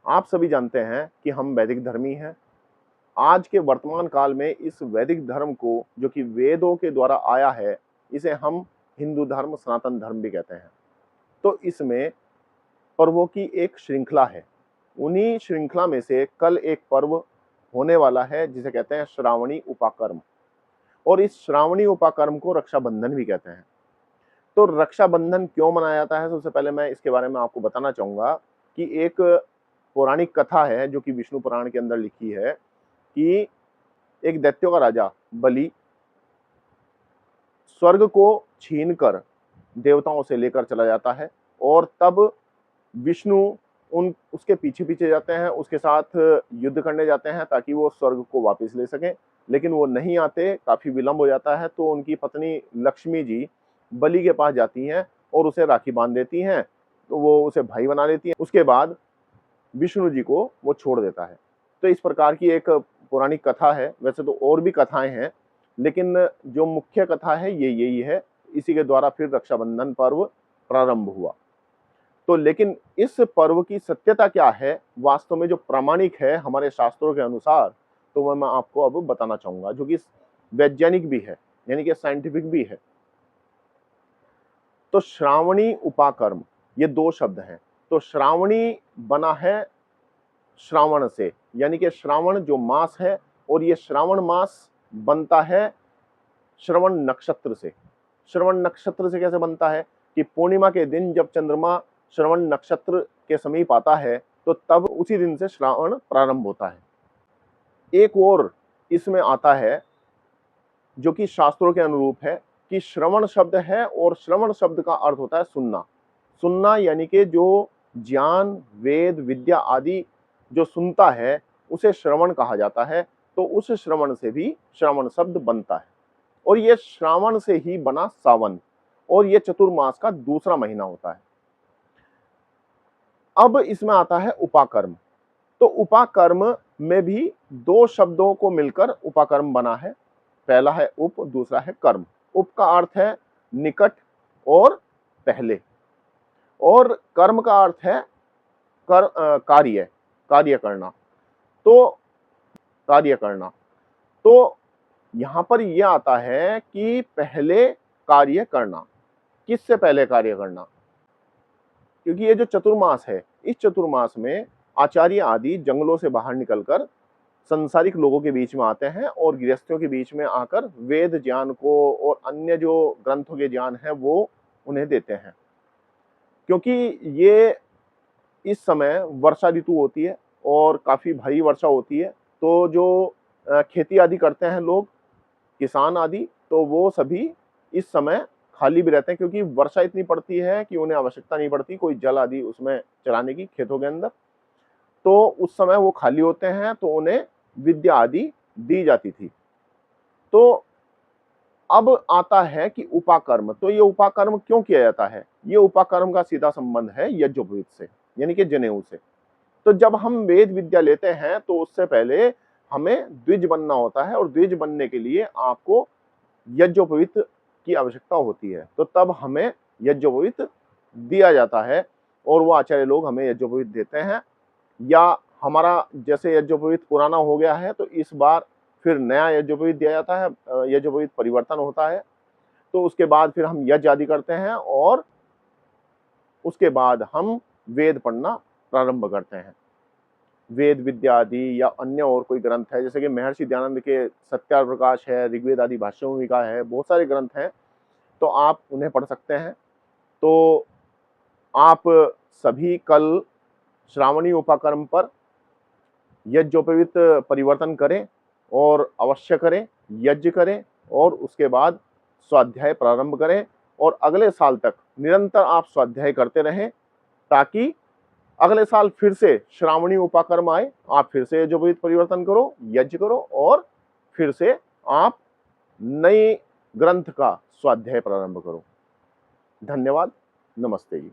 आप सभी जानते हैं कि हम वैदिक धर्मी हैं। आज के वर्तमान काल में इस वैदिक धर्म को, जो कि वेदों के द्वारा आया है, इसे हम हिंदू धर्म, सनातन धर्म भी कहते हैं। तो इसमें पर्वों की एक श्रृंखला है। उन्हीं श्रृंखला में से कल एक पर्व होने वाला है जिसे कहते हैं श्रावणी उपाकर्म, और इस श्रावणी उपाकर्म को रक्षाबंधन भी कहते हैं। तो रक्षाबंधन क्यों मनाया जाता है, सबसे पहले मैं इसके बारे में आपको बताना चाहूंगा कि एक पौराणिक कथा है जो कि विष्णु पुराण के अंदर लिखी है कि एक दैत्यों का राजा बलि स्वर्ग को छीनकर देवताओं से लेकर चला जाता है, और तब विष्णु उसके पीछे पीछे जाते हैं, उसके साथ युद्ध करने जाते हैं ताकि वो स्वर्ग को वापस ले सकें। लेकिन वो नहीं आते, काफी विलंब हो जाता है। तो उनकी पत्नी लक्ष्मी जी बलि के पास जाती हैं और उसे राखी बांध देती हैं, तो वो उसे भाई बना लेती हैं। उसके बाद विष्णु जी को वो छोड़ देता है। तो इस प्रकार की एक पौराणिक कथा है। वैसे तो और भी कथाएं हैं, लेकिन जो मुख्य कथा है ये यही है। इसी के द्वारा फिर रक्षाबंधन पर्व प्रारंभ हुआ। तो लेकिन इस पर्व की सत्यता क्या है, वास्तव में जो प्रामाणिक है हमारे शास्त्रों के अनुसार, तो वह मैं आपको अब बताना चाहूंगा, जो कि वैज्ञानिक भी है, यानी कि साइंटिफिक भी है। तो श्रावणी उपाकर्म, ये दो शब्द हैं। तो श्रावणी बना है श्रावण से, यानी कि श्रावण जो मास है, और ये श्रावण मास बनता है श्रवण नक्षत्र से। श्रवण नक्षत्र से कैसे बनता है कि पूर्णिमा के दिन जब चंद्रमा श्रवण नक्षत्र के समीप आता है, तो तब उसी दिन से श्रावण प्रारंभ होता है। एक और इसमें आता है जो कि शास्त्रों के अनुरूप है कि श्रवण शब्द है, और श्रवण शब्द का अर्थ होता है सुनना। सुनना यानी कि जो ज्ञान, वेद, विद्या आदि जो सुनता है उसे श्रवण कहा जाता है। तो उस श्रवण से भी श्रवण शब्द बनता है, और ये श्रावण से ही बना सावन, और ये चतुर्मास का दूसरा महीना होता है। अब इसमें आता है उपाकर्म। तो उपाकर्म में भी दो शब्दों को मिलकर उपाकर्म बना है। पहला है उप, दूसरा है कर्म। उप का अर्थ है निकट और पहले, और कर्म का अर्थ है कार्य, कार्य करना। तो कार्य करना, तो यहां पर यह आता है कि पहले कार्य करना। किससे पहले कार्य करना? क्योंकि ये जो चतुर्मास है, इस चतुर्मास में आचार्य आदि जंगलों से बाहर निकलकर संसारिक लोगों के बीच में आते हैं, और गृहस्थियों के बीच में आकर वेद ज्ञान को और अन्य जो ग्रंथों के ज्ञान है वो उन्हें देते हैं। क्योंकि ये इस समय वर्षा ऋतु होती है और काफी भारी वर्षा होती है, तो जो खेती आदि करते हैं लोग, किसान आदि, तो वो सभी इस समय खाली भी रहते हैं, क्योंकि वर्षा इतनी पड़ती है कि उन्हें आवश्यकता नहीं पड़ती कोई जल आदि उसमें चलाने की खेतों के अंदर। तो उस समय वो खाली होते हैं, तो उन्हें विद्या आदि दी जाती थी। तो अब आता है कि उपाकर्म। तो ये उपाकर्म क्यों किया जाता है? ये उपाकर्म का सीधा संबंध है यज्ञोपवीत से, यानी कि जनेऊ से। तो जब हम वेद विद्या लेते हैं तो उससे पहले हमें द्विज बनना होता है, और द्विज बनने के लिए आपको यज्ञोपवीत की आवश्यकता होती है। तो तब हमें यज्ञोपवीत दिया जाता है, और वो आचार्य लोग हमें यज्ञोपवीत देते हैं। या हमारा जैसे यज्ञोपवीत पुराना हो गया है, तो इस बार फिर नया यज्ञोपवीत दिया जाता है, यज्ञोपवीत परिवर्तन होता है। तो उसके बाद फिर हम यज्ञ आदि करते हैं, और उसके बाद हम वेद पढ़ना प्रारंभ करते हैं। वेद विद्या आदि या अन्य और कोई ग्रंथ है, जैसे कि महर्षि दयानंद के सत्यार्थ प्रकाश है, ऋग्वेद आदि भाष्य भूमिका है, बहुत सारे ग्रंथ हैं, तो आप उन्हें पढ़ सकते हैं। तो आप सभी कल श्रावणी उपाकर्म पर यज्ञोपवीत परिवर्तन करें, और अवश्य करें, यज्ञ करें, और उसके बाद स्वाध्याय प्रारंभ करें, और अगले साल तक निरंतर आप स्वाध्याय करते रहें, ताकि अगले साल फिर से श्रावणी उपाकर्म आए, आप फिर से यज्ञोपवीत परिवर्तन करो, यज्ञ करो, और फिर से आप नए ग्रंथ का स्वाध्याय प्रारंभ करो। धन्यवाद। नमस्ते जी।